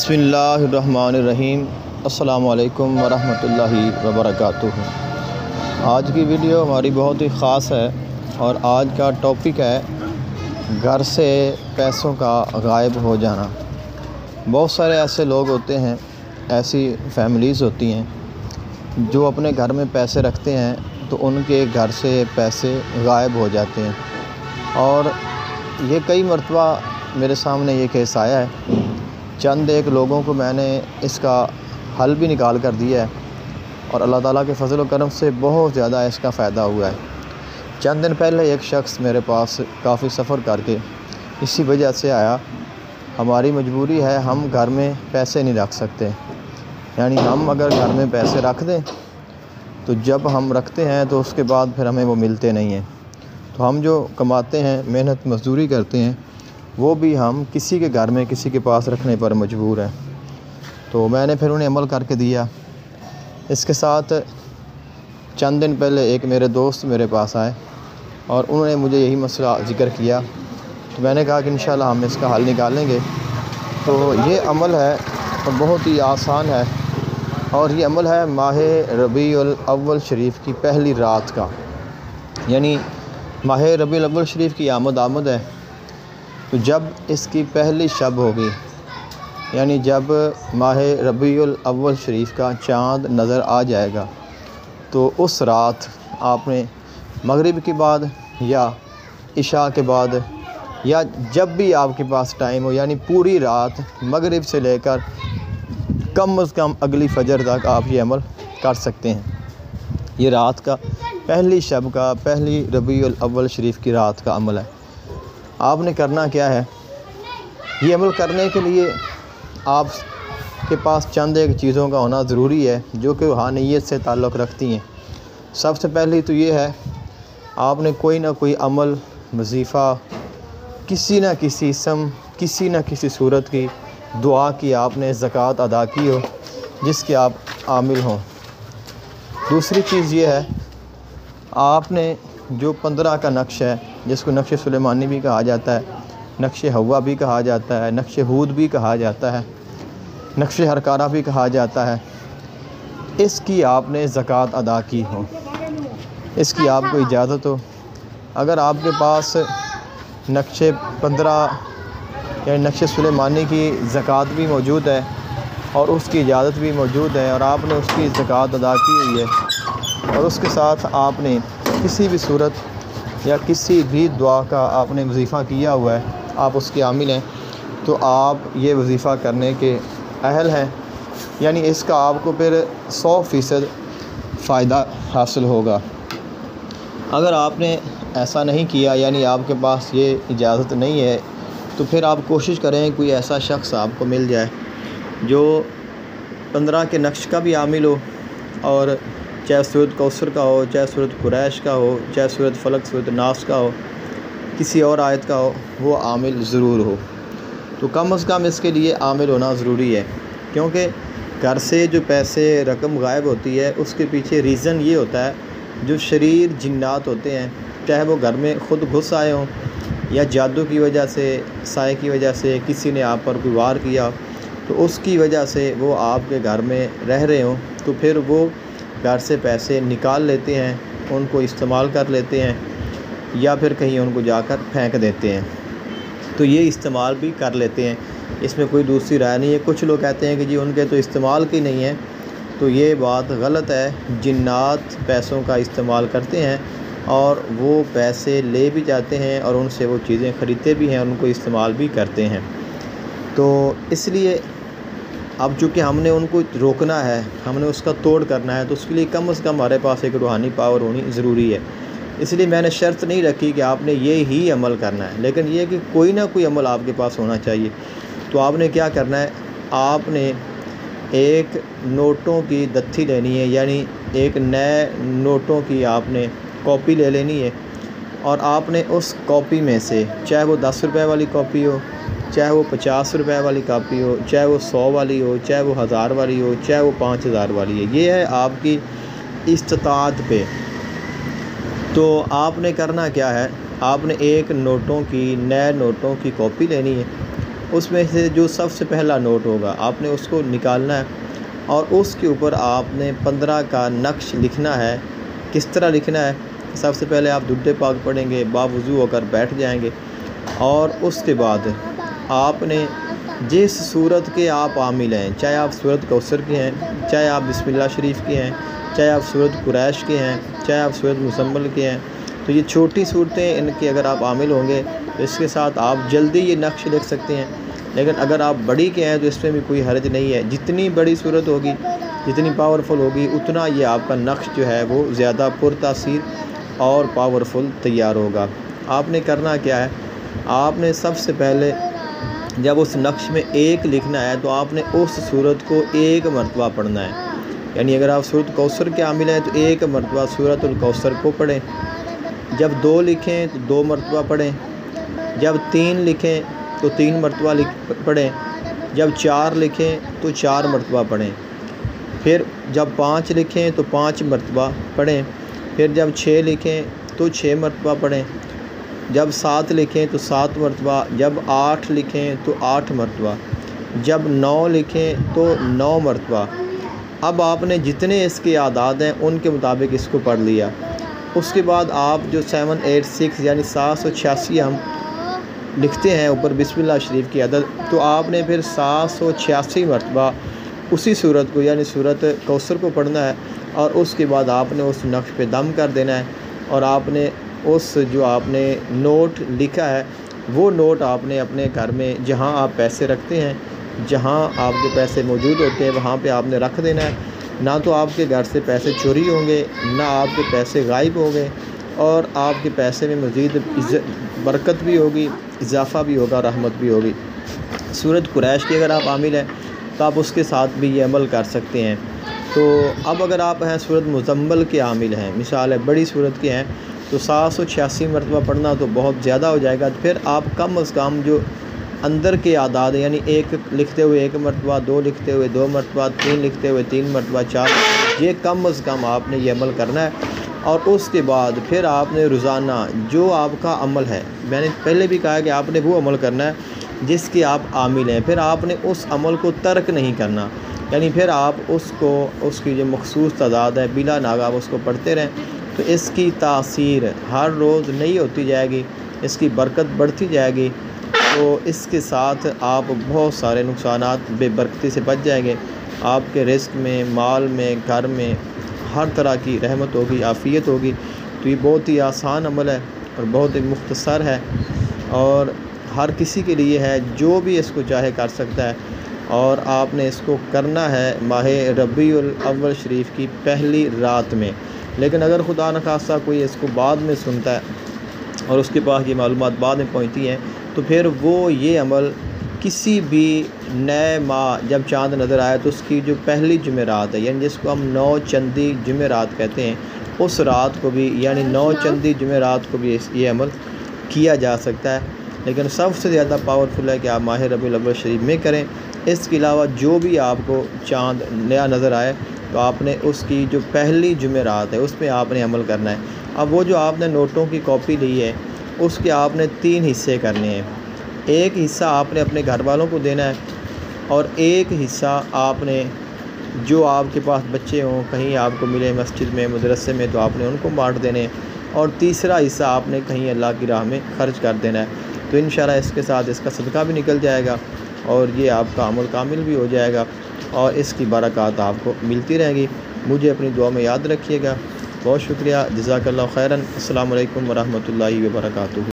बिस्मिल्लाहिर्रहमानिर्रहीम। अस्सलामु अलैकुम वरहमतुल्लाहि वबरकातुहू। आज की वीडियो हमारी बहुत ही ख़ास है और आज का टॉपिक है घर से पैसों का गायब हो जाना। बहुत सारे ऐसे लोग होते हैं, ऐसी फैमिलीज़ होती हैं जो अपने घर में पैसे रखते हैं तो उनके घर से पैसे गायब हो जाते हैं। और ये कई मरतबा मेरे सामने ये केस आया है। चंद एक लोगों को मैंने इसका हल भी निकाल कर दिया है और अल्लाह ताला के फजल व करम से बहुत ज़्यादा इसका फ़ायदा हुआ है। चंद दिन पहले एक शख्स मेरे पास काफ़ी सफ़र करके इसी वजह से आया। हमारी मजबूरी है, हम घर में पैसे नहीं रख सकते, यानी हम अगर घर में पैसे रख दें तो जब हम रखते हैं तो उसके बाद फिर हमें वो मिलते नहीं हैं। तो हम जो कमाते हैं, मेहनत मजदूरी करते हैं, वो भी हम किसी के घर में किसी के पास रखने पर मजबूर हैं। तो मैंने फिर उन्हें अमल करके दिया। इसके साथ चंद दिन पहले एक मेरे दोस्त मेरे पास आए और उन्होंने मुझे यही मसला ज़िक्र किया। तो मैंने कहा कि इंशाल्लाह हम इसका हल निकालेंगे। तो ये अमल है और बहुत ही आसान है और ये अमल है माह रबीउल अव्वल शरीफ की पहली रात का, यानी माह रबीउल अव्वल शरीफ की आमद है। तो जब इसकी पहली शब होगी, यानी जब माह रबीउल अव्वल शरीफ का चाँद नज़र आ जाएगा, तो उस रात आपने मगरिब के बाद या इशा के बाद या जब भी आपके पास टाइम हो, यानी पूरी रात मगरिब से लेकर कम से कम अगली फजर तक आप ये अमल कर सकते हैं। ये रात का पहली शब का, पहली रबीउल अव्वल शरीफ की रात का अमल है। आपने करना क्या है, ये अमल करने के लिए आप के पास चंद एक चीज़ों का होना ज़रूरी है जो कि रूहानियत से ताल्लुक़ रखती हैं। सबसे पहली तो ये है, आपने कोई ना कोई अमल, वजीफ़ा, किसी न किसी इसम, किसी न किसी सूरत की दुआ की आपने ज़कात अदा की हो जिसके आप आमिल हों। दूसरी चीज़ ये है, आपने जो 15 का नक्श है, जिसको नक्श सुलेमानी भी कहा जाता है, नक्श हवा भी कहा जाता है, नक्श हूद भी कहा जाता है, नक्श हरकारा भी कहा जाता है, इसकी आपने ज़कात अदा की हो, इसकी आपको इजाज़त हो। अगर आपके पास नक्श 15 या नक्श सुलेमानी की ज़कात भी मौजूद है और उसकी इजाज़त भी मौजूद है और आपने उसकी ज़कात अदा की हुई है और उसके साथ आपने किसी भी सूरत या किसी भी दुआ का आपने वजीफ़ा किया हुआ है, आप उसके आमिल हैं, तो आप ये वजीफ़ा करने के अहल हैं, यानी इसका आपको फिर 100% फ़ायदा हासिल होगा। अगर आपने ऐसा नहीं किया, यानी आपके पास ये इजाज़त नहीं है, तो फिर आप कोशिश करें कोई ऐसा शख्स आपको मिल जाए जो 15 के नक्श का भी आमिल हो, और चाहे सूरत कौसर का हो, चाहे सूरत कुरैश का हो, चाहे सूरत फलक, सूरत नास का हो, किसी और आयत का हो, वो आमिल ज़रूर हो। तो कम से कम इसके लिए आमिल होना ज़रूरी है, क्योंकि घर से जो पैसे रकम गायब होती है उसके पीछे रीज़न ये होता है, जो शरीर जिन्नात होते हैं, चाहे वो घर में ख़ुद घुस आए हों या जादू की वजह से, साए की वजह से किसी ने आप पर कोई वार किया, तो उसकी वजह से वो आपके घर में रह रहे हों, तो फिर वो घर से पैसे निकाल लेते हैं, उनको इस्तेमाल कर लेते हैं या फिर कहीं उनको जाकर फेंक देते हैं। तो ये इस्तेमाल भी कर लेते हैं, इसमें कोई दूसरी राय नहीं है। कुछ लोग कहते हैं कि जी उनके तो इस्तेमाल की नहीं है, तो ये बात गलत है। जिन्नात पैसों का इस्तेमाल करते हैं और वो पैसे ले भी जाते हैं और उनसे वो चीज़ें ख़रीदते भी हैं और उनको इस्तेमाल भी करते हैं। तो इसलिए अब चूँकि हमने उनको रोकना है, हमने उसका तोड़ करना है, तो उसके लिए कम से कम हमारे पास एक रूहानी पावर होनी ज़रूरी है। इसलिए मैंने शर्त नहीं रखी कि आपने ये ही अमल करना है, लेकिन ये कि कोई ना कोई अमल आपके पास होना चाहिए। तो आपने क्या करना है, आपने एक नोटों की दत्थी लेनी है, यानी एक नए नोटों की आपने कॉपी ले लेनी है और आपने उस कॉपी में से, चाहे वो 10 रुपए वाली कॉपी हो, चाहे वो 50 रुपए वाली कॉपी हो, चाहे वो 100 वाली हो, चाहे वो 1000 वाली हो, चाहे वो 5000 वाली है, ये है आपकी इस्तात पे। तो आपने करना क्या है, आपने एक नोटों की, नए नोटों की कॉपी लेनी है उसमें से जो सबसे पहला नोट होगा आपने उसको निकालना है और उसके ऊपर आपने 15 का नक्श लिखना है। किस तरह लिखना है? सबसे पहले आप दुर्द पाक पढ़ेंगे, बावुज़ू होकर बैठ जाएंगे और उसके बाद आपने जिस सूरत के आप आमिल हैं, चाहे आप सूरत कौसर के हैं, चाहे आप बिस्मिल्लाह शरीफ के हैं, चाहे आप सूरत कुरैश के हैं, चाहे आप सूरत मुज़म्मिल के हैं, तो ये छोटी सूरतें इनके अगर आप आमिल होंगे तो इसके साथ आप जल्दी ये नक्श लिख सकते हैं। लेकिन अगर आप बड़ी के हैं तो इसमें भी कोई हर्ज नहीं है। जितनी बड़ी सूरत होगी, जितनी पावरफुल होगी, उतना ये आपका नक्श जो है वो ज़्यादा पुरतासीर और पावरफुल तैयार होगा। आपने करना क्या है, आपने सबसे पहले जब उस नक्श में एक लिखना है तो आपने उस सूरत को एक मरतबा पढ़ना है। यानी अगर आप सूरत कौसर के आमिल हैं तो एक मरतबा सूरतुल कौसर को पढ़ें। जब 2 लिखें तो 2 मरतबा पढ़ें। जब 3 लिखें तो 3 मरतबा पढ़ें। जब 4 लिखें तो 4 मरतबा पढ़ें। फिर जब 5 लिखें तो 5 मरतबा पढ़ें। फिर जब 6 लिखें तो 6 मरतबा पढ़ें। जब 7 लिखें तो 7 मरतबा। जब 8 लिखें तो 8 मरतबा। जब 9 लिखें तो 9 मरतबा। अब आपने जितने इसके आदाद हैं उनके मुताबिक इसको पढ़ लिया। उसके बाद आप जो 786 यानी 786 हम लिखते हैं ऊपर बिस्मिल्लाह शरीफ की अदद, तो आपने फिर 786 मरतबा उसी सूरत को यानी सूरत कौसर को पढ़ना है और उसके बाद आपने उस नक्श पे दम कर देना है और आपने उस जो आपने नोट लिखा है वो नोट आपने अपने घर में जहां आप पैसे रखते हैं, जहां आपके पैसे मौजूद होते हैं, वहां पे आपने रख देना है। ना तो आपके घर से पैसे चोरी होंगे, ना आपके पैसे गायब होंगे और आपके पैसे में मज़ीद बरकत भी होगी, इजाफ़ा भी होगा, रहमत भी होगी। सूरत कुरैश की अगर आप आमिल हैं तो आप उसके साथ भी ये अमल कर सकते हैं। तो अब अगर आप हैं सूरत मुज़म्मिल के आमिल हैं, मिसाल है बड़ी सूरत के हैं, तो 786 मरतबा पढ़ना तो बहुत ज़्यादा हो जाएगा। तो फिर आप कम अज़ कम जो अंदर के आदाद यानी 1 लिखते हुए 1 मरतबा, 2 लिखते हुए 2 मरतबा, 3 लिखते हुए 3 मरतबा, 4, ये कम अज़ कम आपने ये अमल करना है। और उसके बाद फिर आपने रोज़ाना जो आपका अमल है, मैंने पहले भी कहा कि आपने वो अमल करना है जिसके आप आमिल हैं। फिर आपने उस अमल को तर्क नहीं करना, यानी फिर आप उसको उसकी जो मखसूस तादाद है बिला नागा आप उसको पढ़ते रहें, तो इसकी तासीर हर रोज़ नई होती जाएगी, इसकी बरकत बढ़ती जाएगी। तो इसके साथ आप बहुत सारे नुकसानात बेबरकती से बच जाएंगे। आपके रिस्क में, माल में, घर में हर तरह की रहमत होगी, आफ़ियत होगी। तो ये बहुत ही आसान अमल है और बहुत ही मुख्तसर है और हर किसी के लिए है, जो भी इसको चाहे कर सकता है। और आपने इसको करना है माह रबीउल अव्वल शरीफ की पहली रात में। लेकिन अगर खुदा न खास्ता कोई इसको बाद में सुनता है और उसके पास ये मालूमात बाद में पहुँचती हैं, तो फिर वो ये अमल किसी भी नए माह जब चाँद नज़र आए तो उसकी जो पहली जुमेरात है, यानी जिसको हम 9 चंदी जुमेरात कहते हैं, उस रात को भी यानी 9 चंदी जुमेरात को भी ये अमल किया जा सकता है। लेकिन सबसे ज़्यादा पावरफुल है कि आप माह रबीउल अव्वल शरीफ में करें। इसके अलावा जो भी आपको चाँद नया नज़र आए तो आपने उसकी जो पहली जुमेरात है उस पर आपने अमल करना है। अब वो जो आपने नोटों की कॉपी ली है उसके आपने 3 हिस्से करने हैं। एक हिस्सा आपने अपने घर वालों को देना है और एक हिस्सा आपने जो आपके पास बच्चे हों, कहीं आपको मिले मस्जिद में, मदरसे में, तो आपने उनको बांट देने हैं और तीसरा हिस्सा आपने कहीं अल्लाह की राह में खर्च कर देना है। तो इंशाअल्लाह इसके साथ इसका सदका भी निकल जाएगा और ये आपका अमल कामिल भी हो जाएगा और इसकी बरक़ात आपको मिलती रहेगी। मुझे अपनी दुआ में याद रखिएगा। बहुत शुक्रिया, जज़ाकल्लाहु खैरन। अस्सलामु अलैकुम वरहमतुल्लाहि वबरकातुहू।